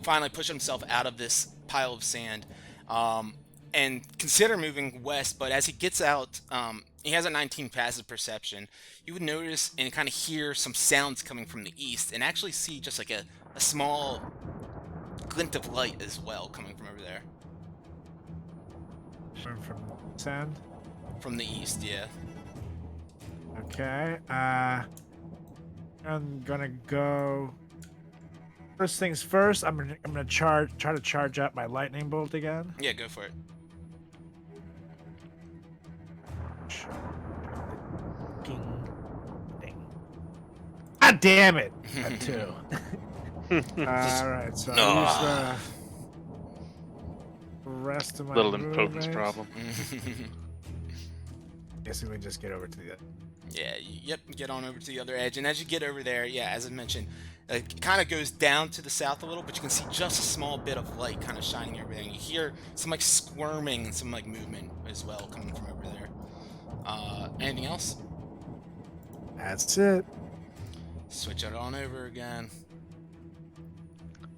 finally push himself out of this pile of sand, and consider moving west. But as he gets out, he has a 19 passive perception. You would notice and kind of hear some sounds coming from the east, and actually see just like a small glint of light as well coming from over there. From sand? From the east, yeah. Okay. I'm gonna go. First things first. I'm gonna try to charge up my lightning bolt again. Yeah, go for it. Ding, ding. God damn it! At 2. All right, so I use the rest of my Little impotence movement. problem. Guess we just get over to the. Yeah, yep, get on over to the other edge. And as you get over there, yeah, as I mentioned, it kind of goes down to the south a little, but you can see just a small bit of light kind of shining everything. You hear some like squirming and some like movement as well coming from over there. Anything else? That's it. Switch it on over again.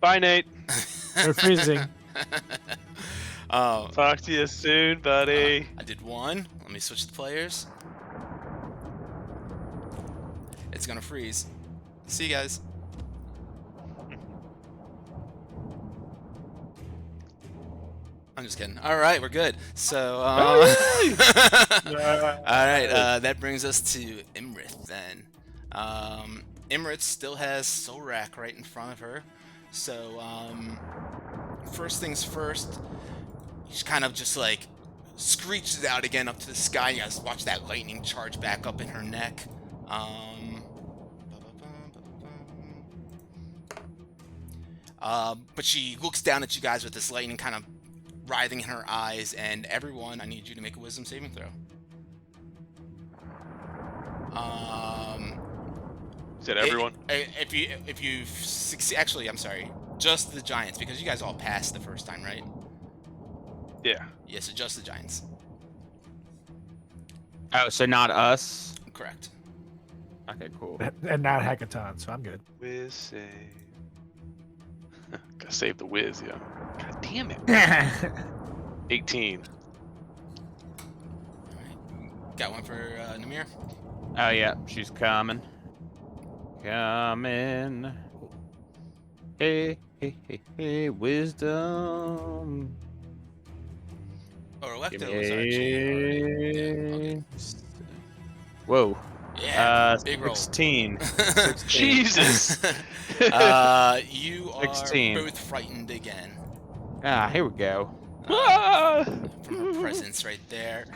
Bye, Nate. We're freezing. Talk to you soon, buddy. I did one. Let me switch the players. It's gonna freeze. See you guys. I'm just kidding. All right, we're good. So, all right, that brings us to Imrith then. Imrith still has Solrak right in front of her. So, first things first, she kind of just like screeches out again up to the sky. You guys watch that lightning charge back up in her neck. But she looks down at you guys with this lightning kind of writhing in her eyes, and everyone, I need you to make a wisdom saving throw. Is that everyone? If you succeed, actually, I'm sorry, just the giants, because you guys all passed the first time, right? Yeah. Yeah, so just the giants. Oh, so not us? Correct. Okay, cool. And not hackathon, so I'm good. Whiz save. Gotta save the whiz, yeah. God damn it. 18. Alright. Got one for Namir? Oh, yeah, she's coming. Coming. Hey, hey, hey, hey, wisdom. Or Lecto Give was me actually... Yeah, Whoa. yeah, big roll. 16. 16. Jesus! You are 16. both frightened again. Ah, here we go. From her presence right there.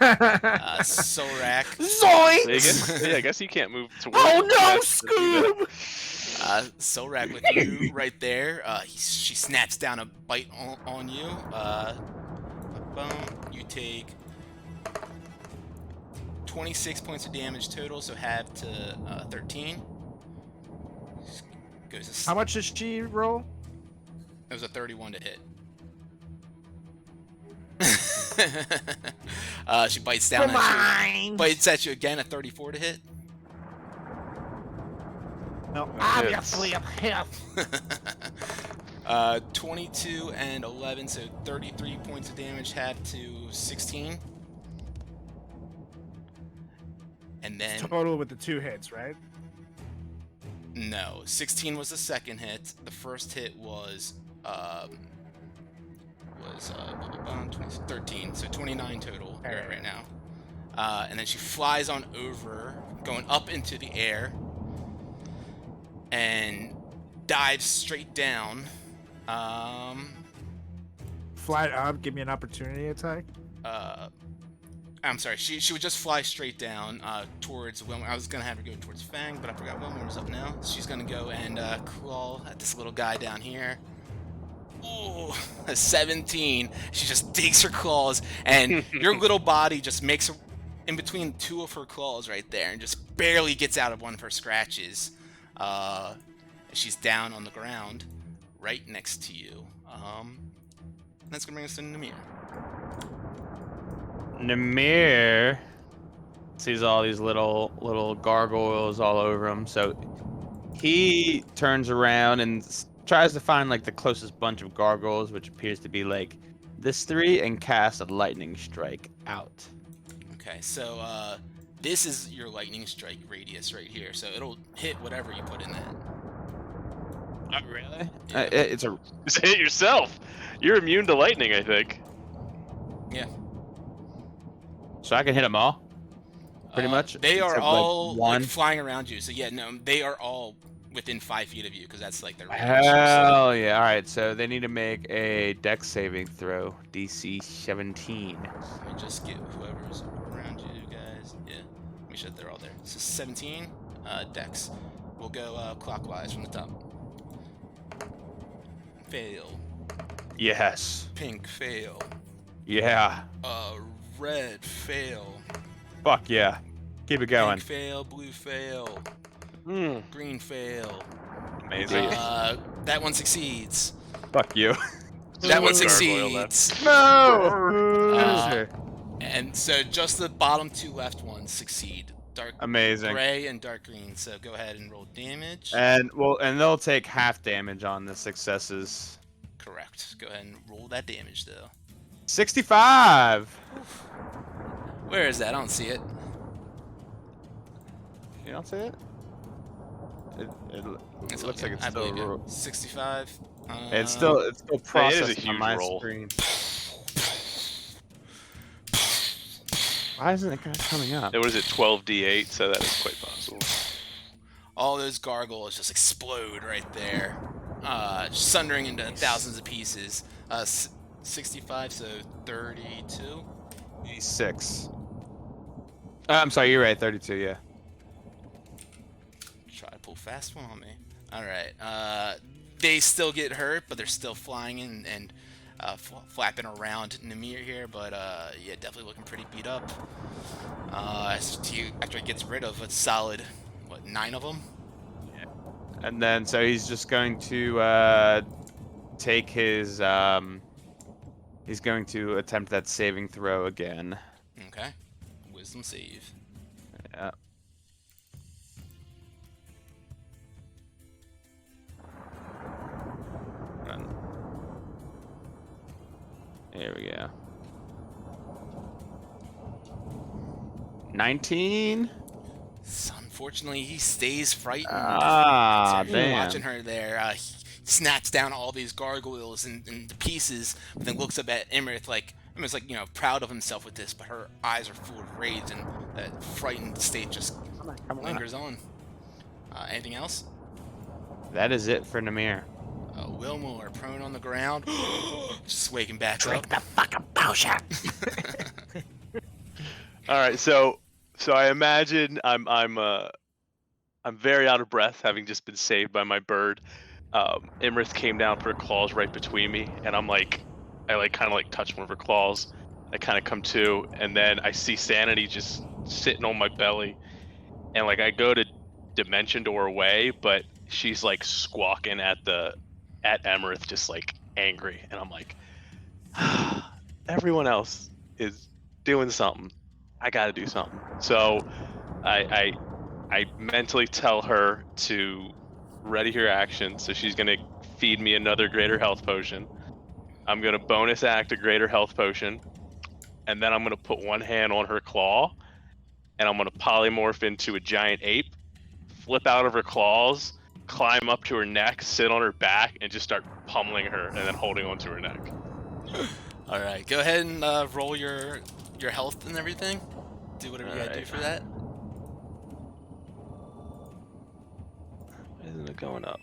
Solrak. Zoinks! I guess you can't move to. Oh no, Scoob! Solrak with you right there. She snaps down a bite on you. You take 26 points of damage total, so half to 13. Goes How much does she roll? It was a 31 to hit. She bites down at you. Bites at you again, a 34 to hit. No, obviously I'm half. 22 and 11, so 33 points of damage, half to 16. And then Total with the 2 hits, right? no, 16 was the second hit. The first hit was 13, so 29 total right now. And then she flies on over, going up into the air, and dives straight down. Fly up, give me an opportunity attack. I'm sorry, she would just fly straight down towards Wilmer. I was gonna have her go towards Fang, but I forgot Wilmer was up now. She's gonna go and claw at this little guy down here. Ooh, a 17. She just digs her claws, and your little body just makes her in between 2 of her claws right there, and just barely gets out of one of her scratches. She's down on the ground, right next to you. That's gonna bring us to Namir. Namir sees all these little gargoyles all over him, so he turns around and tries to find like the closest bunch of gargoyles, which appears to be like this 3, and cast a lightning strike out. Okay, so this is your lightning strike radius right here. So it'll hit whatever you put in that. Oh, really? Yeah. It's a Just hit yourself. You're immune to lightning, I think. Yeah. so I can hit them all. Pretty much. They are except, all like, one. like flying around you. So yeah, no, they are all within 5 feet of you because that's like their radius. Hell yeah! All right, so they need to make a Dex saving throw, DC 17. Let me just get whoever's around you guys. Yeah, make sure that they're all there. So 17, Dex. We'll go clockwise from the top. Fail. Yes. Pink, fail. Yeah. Red, fail. Fuck yeah. Keep it going. Pink, fail. Blue, fail. Hmm. Green, fail. Amazing. That one succeeds. Fuck you. That one Gargoyle left. succeeds. No. And so just the bottom 2 left ones succeed. Dark Amazing. gray and dark green. So go ahead and roll damage. And they'll take half damage on the successes. Correct. Go ahead and roll that damage though. 65. Where is that? I don't see it. You don't see it? It It's looks okay. like it's I still. believe you. 65. It's still processing huge on my roll. screen. Why isn't it coming up? What is it, 12d8? So that is quite possible. All those gargoyles just explode right there, sundering into thousands of pieces. 65, so 32. 6. I'm sorry, you're right. 32. Yeah. Try to pull fast one on me. All right. They still get hurt, but they're still flying in and flapping around Namir here. But yeah, definitely looking pretty beat up. After he gets rid of a solid, what, 9 of them? And then so he's just going to take his. He's going to attempt that saving throw again. Okay. Wisdom save. Yeah. There we go. 19. So unfortunately, he stays frightened. Ah, So damn. watching her there, he snaps down all these gargoyles into pieces, but then looks up at Emerith like, Emerith's like, you know, proud of himself with this, but her eyes are full of rage, and that frightened state just lingers on. Anything else? That is it for Namir. Wilmore, prone on the ground, just waking back up. The fucking bullshit. All right, so I imagine I'm very out of breath, having just been saved by my bird. Imrith came down for her claws right between me, and I kind of touch one of her claws. I kind of come to, and then I see Sanity just sitting on my belly, and I go to dimension door away, but she's squawking at Emerith, just angry, and I'm like, everyone else is doing something. I gotta do something. So I mentally tell her to ready her action. So she's gonna feed me another greater health potion. I'm gonna bonus act a greater health potion, and then I'm gonna put one hand on her claw, and I'm gonna polymorph into a giant ape, flip out of her claws, climb up to her neck, sit on her back, and just start pummeling her, and then holding onto her neck. All right, go ahead and roll your health and everything. Do whatever you gotta do for that. Why isn't it going up?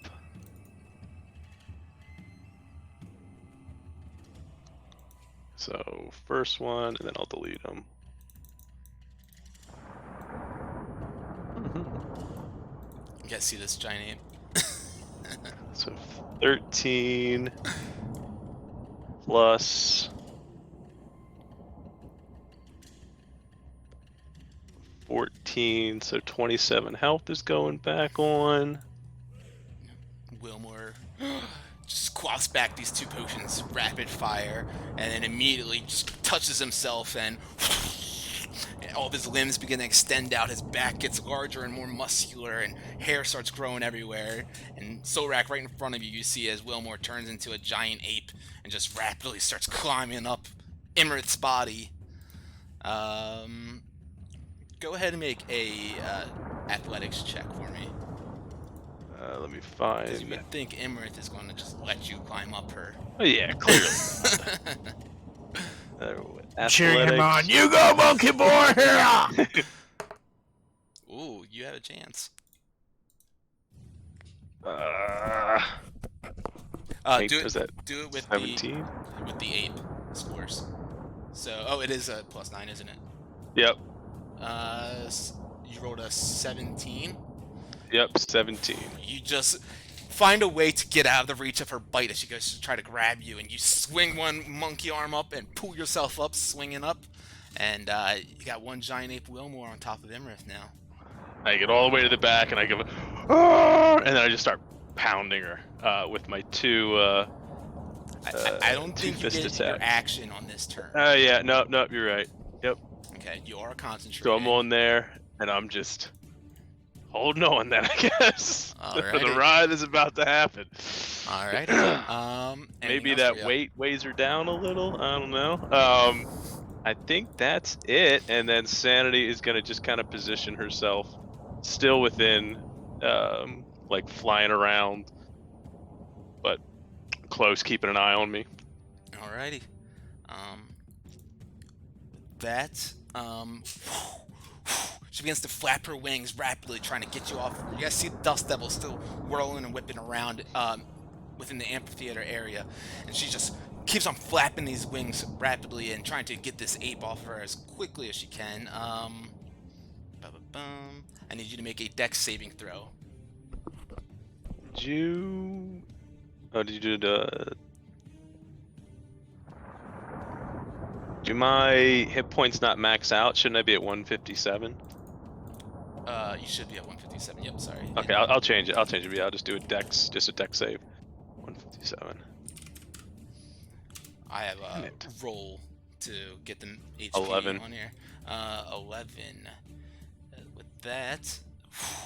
So first one, and then I'll delete them. You guys see this giant ape? So 13 plus 14, so 27 health is going back on. Wilmore just quaffs back these 2 potions, rapid fire, and then immediately just touches himself and And all of his limbs begin to extend out. His back gets larger and more muscular, and hair starts growing everywhere. And Sorak, right in front of you, you see as Wilmore turns into a giant ape and just rapidly starts climbing up Imrith's body. Go ahead and make a athletics check for me. Let me Because you find. would think Imrith is going to just let you climb up her. Oh yeah, clearly. Cheering him on. Athletics. You go, monkey boy! Here! Ooh, you have a chance. Do Was it. that Do it with 17? the ape scores. So, oh, it is a +9, isn't it? Yep. You rolled a 17. Yep. 17. You just find a way to get out of the reach of her bite as she goes to try to grab you, and you swing one monkey arm up and pull yourself up, swinging up, and you got one giant ape Wilmore on top of Imrith now. I get all the way to the back, and I go, "Ah!" And then I just start pounding her with my two. I don't think you two-fist get your attack. action on this turn. Yeah, no, you're right. Yep. Okay, you are concentrating. So I'm on there, and I'm just holding on then, I guess. The Alrighty. ride is about to happen. Alright. Maybe anything else that for you? weight weighs her down a little. I don't know. I think that's it. And then Sanity is gonna just kind of position herself, still within, like flying around, but close, keeping an eye on me. Alrighty. She begins to flap her wings rapidly, trying to get you off. You guys see the Dust Devil still whirling and whipping around within the amphitheater area, and she just keeps on flapping these wings rapidly and trying to get this ape off her as quickly as she can. I need you to make a dex saving throw. Did you? Oh, did you do the? Do my hit points not max out? Shouldn't I be at 157? You should be at 157. Yep, sorry. Okay, I'll change it. I'll change it. Yeah, I'll just do a dex save. 157. I have Damn a it. roll to get them HP 11. on here. 11. With that,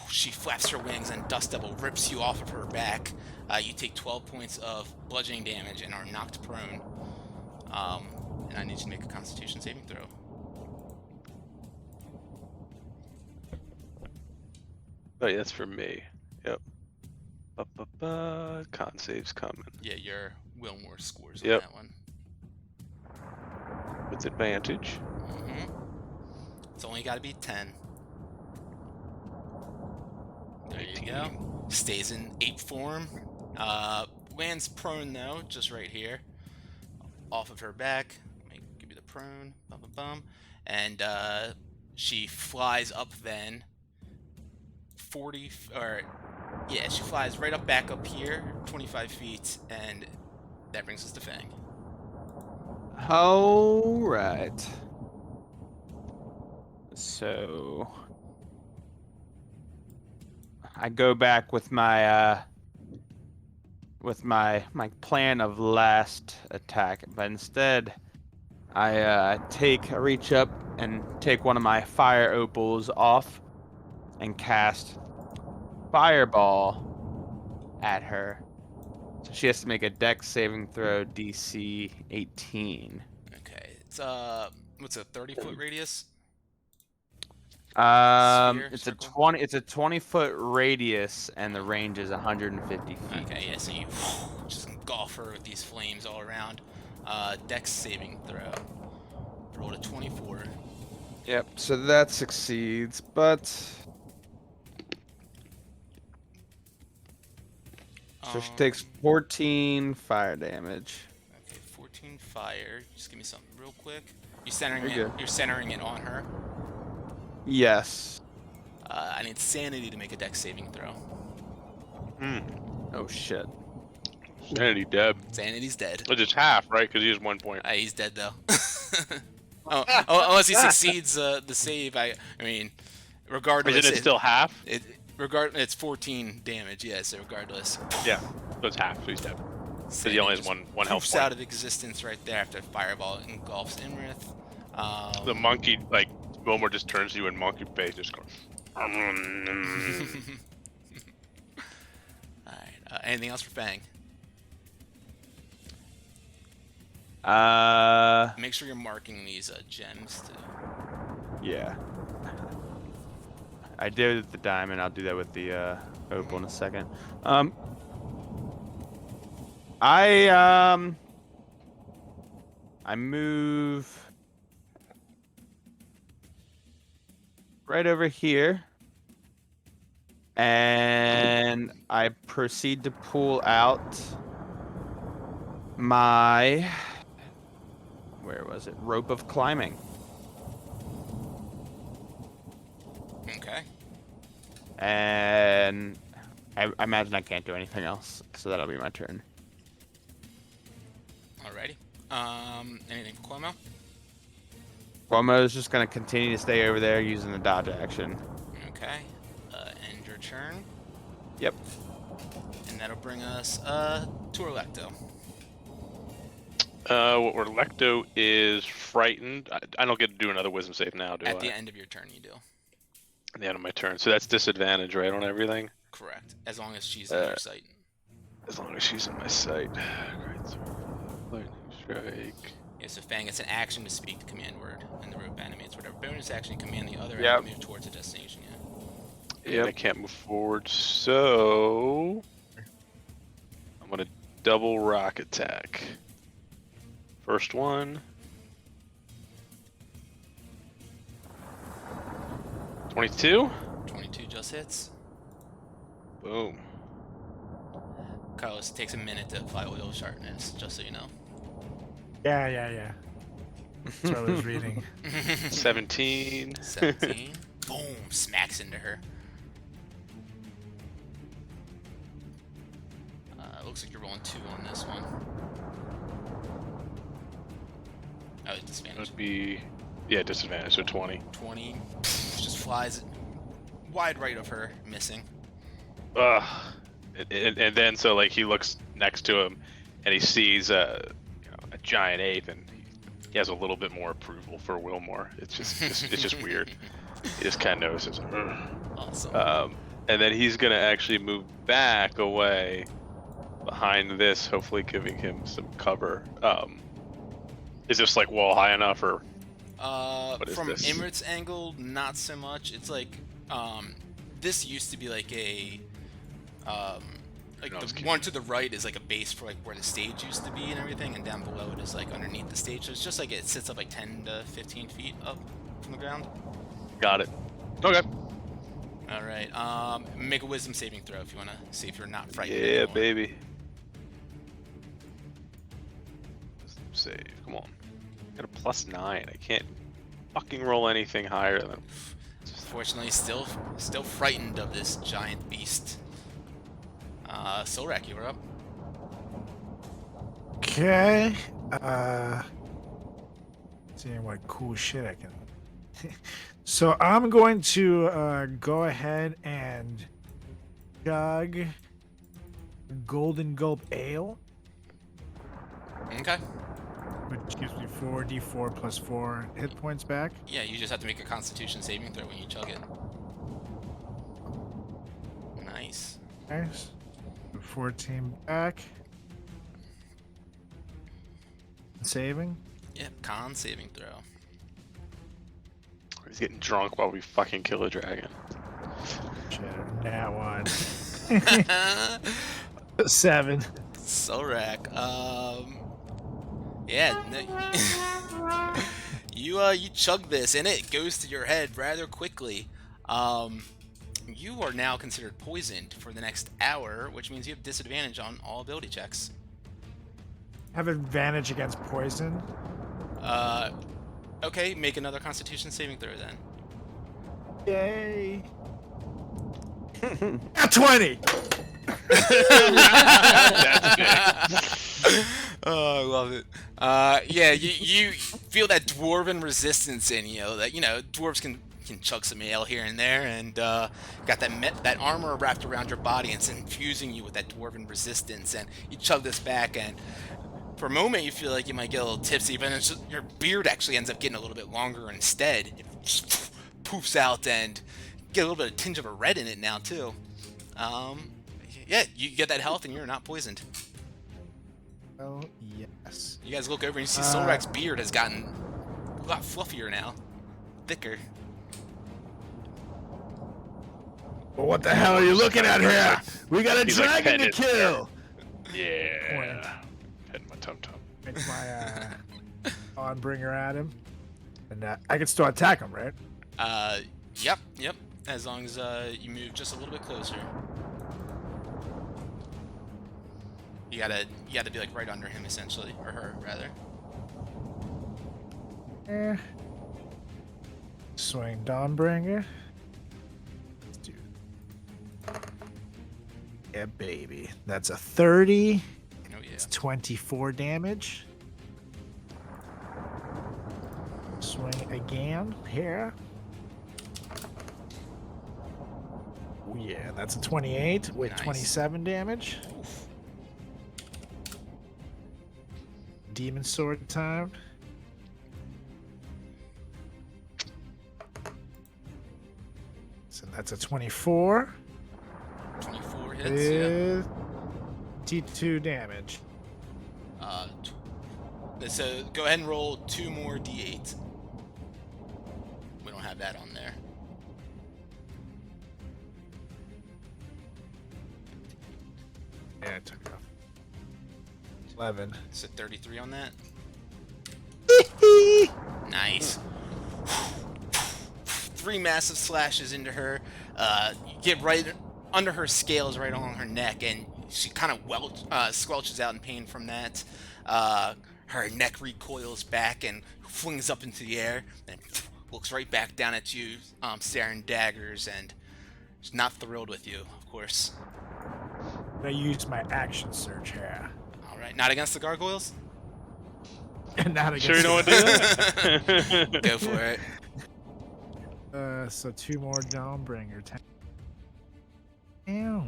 she flaps her wings and Dust Devil rips you off of her back. You take 12 points of bludgeoning damage and are knocked prone. And I need you to make a Constitution saving throw. Oh, yeah, that's for me. Yep. Con saves coming. Yeah, your Wilmore scores on Yep. that one. With advantage. It's only got to be 10. There you go. Stays in ape form. Lands prone though, just right here, off of her back. Let me give you the prone. Bum, bum, bum. And she flies up then. 40 or yeah, she flies right up back up here, 25 feet, and that brings us to Fang. All right. So I go back with my plan of last attack, but instead I reach up and take one of my fire opals off and cast fireball at her. So she has to make a dex saving throw, DC 18. Okay, it's what's a 30-foot radius? Sphere, It's circle? a 20-foot radius, and the range is 150 feet. Okay, yeah, so you just engulf her with these flames all around. Dex saving throw. Rolled a 24. Yep. So that succeeds, but so she takes 14 fire damage. Okay, 14 fire. Just give me something real quick. You're centering You're it. good. You're centering it on her. Yes. I need Sanity to make a Dex saving throw. Oh shit. Sanity dead. Sanity's dead. Which is half, right? Because he has 1 point. He's dead though. Oh, unless he succeeds the save. I mean, regardless. Isn't it still half? It's 14 damage. Yeah, so regardless. Yeah. So it's half. So he's dead. So he Sanity only has just one health poofs point. out of existence right there after Fireball engulfs Imrith. The monkey like Wilmore just turns to you in monkey face, just goes. Alright, anything else for Fang? Make sure you're marking these gems too. Yeah. I did it with the diamond. I'll do that with the opal in a second. I move right over here, and I proceed to pull out my, where was it? Rope of climbing. Okay. And I imagine I can't do anything else, so that'll be my turn. Alrighty. Anything for Cuomo? Cuomo is just going to continue to stay over there using the dodge action. Okay. End your turn. Yep. And that'll bring us to Orlecto. Orlecto is frightened. I don't get to do another wisdom save now, do I? At the end of your turn, you do. At the end of my turn. So that's disadvantage, right, on everything? Correct. As long as she's in your sight. As long as she's in my sight. Great. Lightning strike. Yeah, so Fang, it's an action to speak the command word, and the rope animates whatever bonus action you command the other Yep. end to move towards a destination. Yeah. Yeah, I can't move forward, so I'm gonna double rock attack. First one. 22. 22 just hits. Boom. Carlos, it takes a minute to apply oil sharpness, just so you know. Yeah. That's what I was reading. 17. 17. Boom! Smacks into her. Looks like you're rolling 2 on this one. Oh, it's disadvantage. Would be, yeah, disadvantage, so 20. 20. Just flies wide right of her, missing. Ugh. And then, so, like, he looks next to him, and he sees a giant ape, and he has a little bit more approval for Wilmore. It's just weird. He just kind of notices. Ugh. Awesome. And then he's gonna actually move back away behind this, hopefully giving him some cover. Is this like wall high enough, or what is from this? Emirates angle, not so much. It's like this used to be like a like No, I was the kidding. one to the right is like a base for like where the stage used to be and everything, and down below it is like underneath the stage. So it's just like it sits up like 10 to 15 feet up from the ground. Got it. Okay. All right. Make a wisdom saving throw if you want to see if you're not frightened. Yeah, anymore. baby. Save. Come on. Got a +9. I can't fucking roll anything higher than. Fortunately, still frightened of this giant beast. Solrak, you were up. Okay. Seeing what cool shit I can. So I'm going to go ahead and chug Golden Gulp Ale, Okay. which gives me 4d4 plus 4 hit points back. Yeah, you just have to make a Constitution saving throw when you chug it. Nice. Nice. 14 back. Saving. Yep, con saving throw. He's getting drunk while we fucking kill a dragon. Shit, nat 1. 7. Solrak, yeah, no, you chug this and it goes to your head rather quickly. You are now considered poisoned for the next hour, which means you have disadvantage on all ability checks. Have advantage against poison. Okay, make another Constitution saving throw then. Yay. At 20. That's big. Oh, I love it. Yeah, you feel that dwarven resistance in you. That dwarves can chug some ale here and there, and got that armor wrapped around your body, and it's infusing you with that dwarven resistance. And you chug this back, and for a moment you feel like you might get a little tipsy, but it's just, your beard actually ends up getting a little bit longer instead. It poofs out and get a little bit of tinge of a red in it now too. Yeah, you get that health and you're not poisoned. Oh, yes. You guys look over and you see Solrak's beard has gotten a lot fluffier now, thicker. Well, what the hell are you looking at here? We got a He's like dragon to petting his kill. Yeah. Petting my tum tum. Make my on-bringer at him. And I can still attack him, right? Yep. As long as you move just a little bit closer. You gotta be like right under him essentially, or her rather. Swing Dawnbringer. Let's do. Yeah, baby. That's a 30. Oh yeah. It's 24 damage. Swing again here. Oh, yeah, that's a 28 with Nice. 27 damage. Oof. Demon sword time. So that's a 24 24 hits. Yeah. with T2 damage. So go ahead and roll 2 more d8s. We don't have that on there. Yeah, I took it off. 11. So 33 on that. Nice. 3 massive slashes into her. You get right under her scales, right along her neck, and she kind of squelches out in pain from that. Her neck recoils back and flings up into the air, and looks right back down at you, staring daggers, and she's not thrilled with you, of course. I used my action surge here. All right, not against the gargoyles. Not against Sure you know what to do? Go for it. So 2 more Dawnbringer. Ew.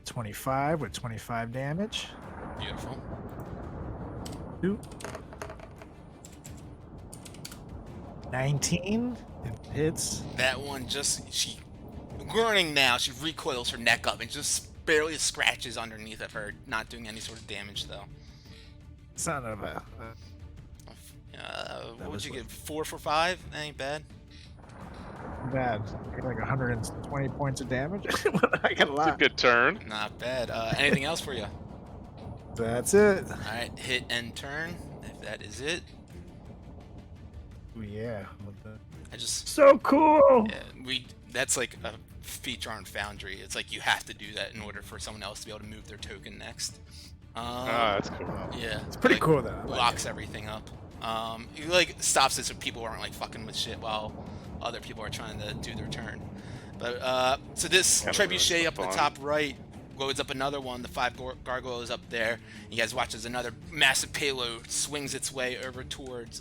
$25 with 25 damage. Beautiful. 2. 19. It hits. That one she groaning now, she recoils her neck up and just barely scratches underneath of her, not doing any sort of damage though. Son of a. What would you get? 4 for 5? That ain't bad. Bad. I got like 120 points of damage. I got a It's a lot. good turn. Not bad. Anything else for you? That's it. All right, hit and turn. If that is it, Oh, yeah. What the- I just So cool. yeah, that's like a feature on Foundry. It's like you have to do that in order for someone else to be able to move their token next. That's cool. Yeah, It's pretty like, cool though. I like Locks everything up. It like stops it so people aren't like fucking with shit while other people are trying to do their turn. But so this Kinda trebuchet ruins the up in the fun. top right loads up another one. The 5 gargoyles up there. You guys watch as another massive payload swings its way over towards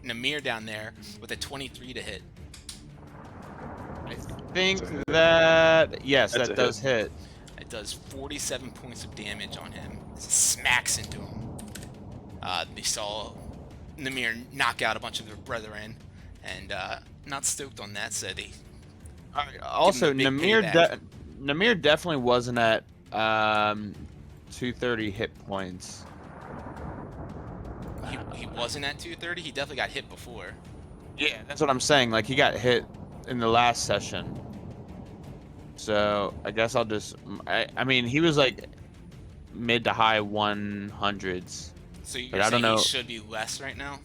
Namir down there with a 23 to hit. I think That's a hit. that yes, That's that a does hit. It does 47 points of damage on him. It smacks into him. They saw Namir knock out a bunch of their brethren, and not stoked on that, so they Also, big Namir payback. Namir definitely wasn't at 230 hit points. he wasn't at 230. He definitely got hit before. Yeah, that's what I'm saying. Like he got hit in the last session. So I guess I'll just. I mean, he was like mid to high 100s. So you're But I saying don't know. he should be less right now?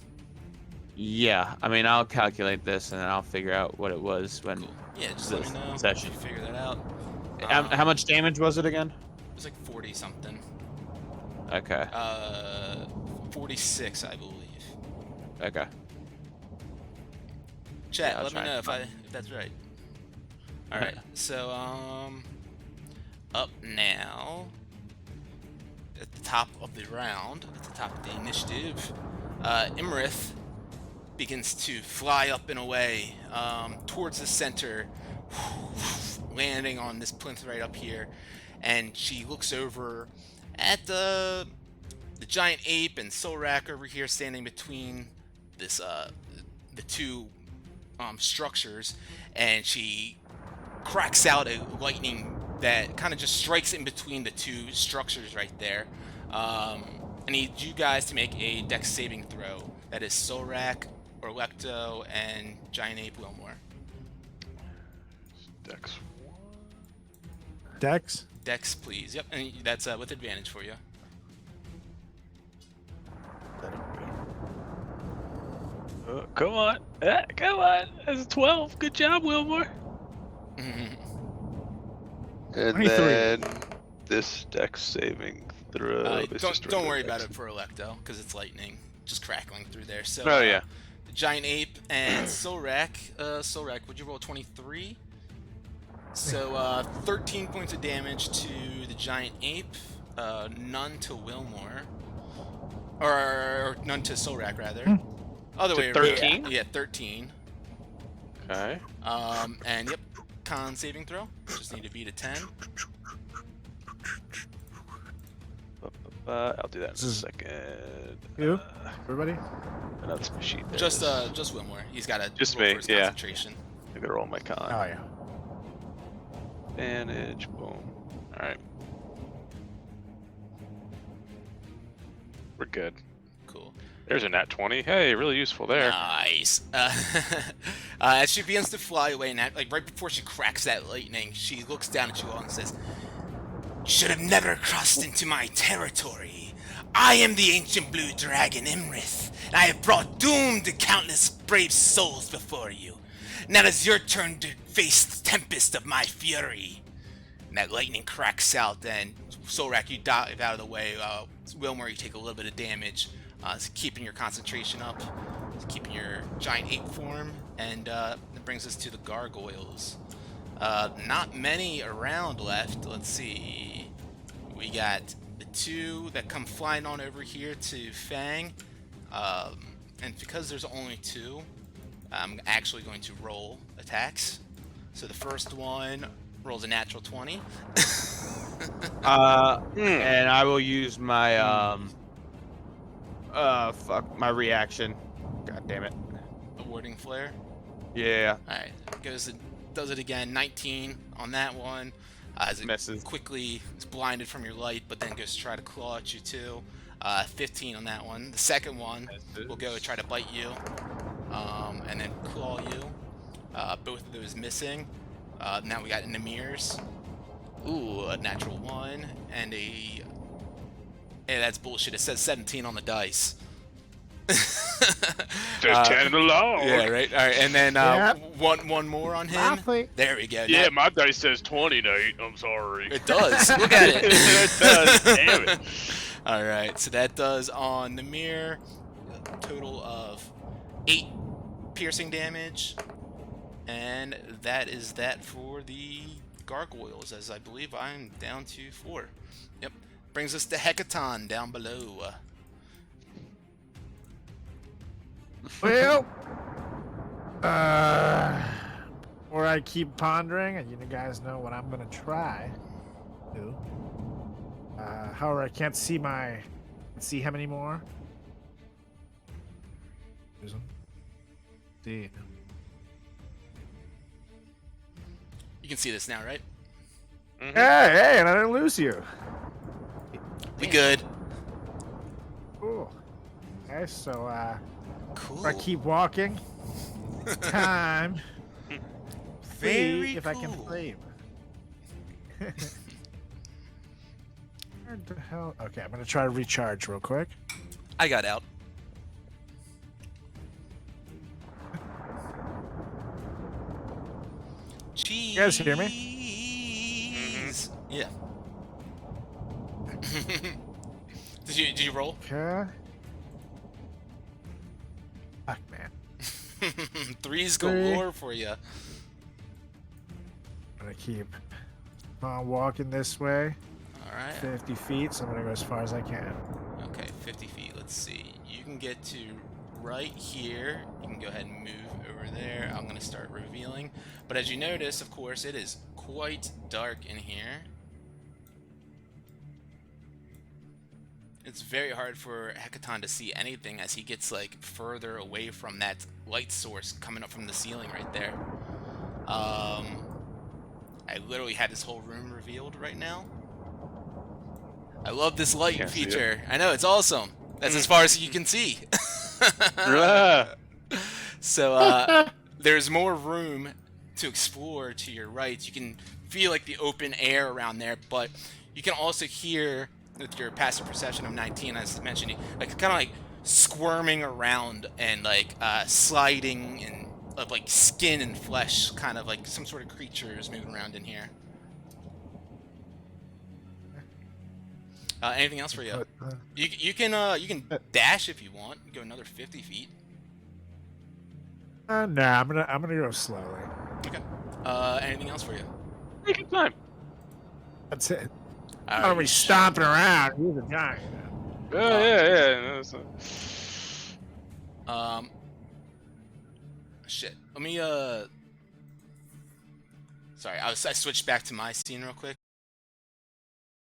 Yeah, I mean, I'll calculate this and then I'll figure out what it was when. Cool. Yeah, just let me This know. session. If you figure that out. How much damage was it again? It was like 40 something. Okay. 46, I believe. Okay. Chat, I'll let me try know and if that's right. All right, so up now at the top of the round, at the top of the initiative, Imrith begins to fly up and away towards the center, landing on this plinth right up here, and she looks over at the the giant ape and Solrak over here standing between this the two structures, and she cracks out a lightning that kind of just strikes in between the two structures right there. I need you guys to make a dex saving throw. That is Solrak, Orlecto, and Giant Ape Wilmore. Dex. Dex. Dex, please. Yep, and that's with advantage for you. Come on. Come on. That's a 12. Good job, Wilmore. Mhm. And 23. then this dex saving throw. is just Don't worry regular about dex. it for Electo, because it's lightning just crackling through there. So, Oh, yeah. the Giant Ape and Solrak. Solrak, would you roll 23? So, 13 points of damage to the Giant Ape, none to Wilmore. Or none to Solrak, rather. Other To way 13? around. Yeah, 13. Okay. And yep, con saving throw. Just need to beat a 10. I'll do that in a This is- second. You? Everybody? Another sheet. There Just it is. just Wilmore. He's got to Just roll me, for his yeah. concentration. I'm gonna roll my con. Oh yeah. Advantage. Boom. Alright. We're good. Cool. There's a nat 20. Hey, really useful there. Nice. As she begins to fly away, and like right before she cracks that lightning, she looks down at you all and says, "Should have never crossed into my territory. I am the ancient blue dragon Imrith, and I have brought doom to countless brave souls before you. Now it's your turn to face the tempest of my fury." And that lightning cracks out, and Solrak, you dive out of the way. Wilmore, you take a little bit of damage. It's keeping your concentration up, it's keeping your giant ape form, and it brings us to the gargoyles. Not many around left. Let's see. We got the two that come flying on over here to Fang, and because there's only two, I'm actually going to roll attacks. So the first one rolls a natural 20. And I will use my my reaction. God damn it. A warding flare. Yeah. Alright, does it again. 19 on that one. As it Misses. quickly is blinded from your light, but then goes to try to claw at you too. 15 on that one. The second one will go and try to bite you, and then claw you. Both of those missing. Now we got Namir's. Ooh, a natural 1 and a. Hey, that's bullshit. It says 17 on the dice. Just 10 along. Yeah, right. All right, and then Yep. one more on him. Lovely. There we go. Yeah, Now- my dice says 20, Nate. I'm sorry. it does. Look at it. It does. Damn it. All right, so that does on the mirror a total of 8 piercing damage, and that is that for the gargoyles. As I believe I'm down to 4. Yep, brings us to Hecaton down below. Well, or I keep pondering, and you guys know what I'm gonna try. To. However, I can't see him anymore. Use him. See. You can see this now, right? Hey, and I didn't lose you. We good. Cool. Okay, so Cool. if I keep walking, time. Very See if I can cool. flame. Where the hell? Okay, I'm gonna try to recharge real quick. I got out. Cheese. You guys hear me? Yeah. Did you roll? Okay. Fuck, man. Threes Three. galore for you. I'm gonna keep on walking this way, All right. 50 feet. So I'm gonna go as far as I can. Okay, 50 feet. Let's see. You can get to right here. You can go ahead and move over there. I'm gonna start revealing. But as you notice, of course, it is quite dark in here. It's very hard for Hecaton to see anything as he gets like further away from that light source coming up from the ceiling right there. I literally had this whole room revealed right now. I love this light Can't see it. feature. I know, it's awesome. That's as far as you can see. Ah. So there's more room to explore to your right. You can feel like the open air around there, but you can also hear with your passive perception of 19, as mentioned, like kind of like squirming around and like sliding and of like skin and flesh, kind of like some sort of creatures moving around in here. Anything else for you? You can dash if you want. Go another 50 feet. Nah, I'm gonna go slowly. Okay. Anything else for you? Take your time. That's it. All Are right, we stomping around? You're the guy. Yeah. Shit. Let me sorry, I switched back to my scene real quick.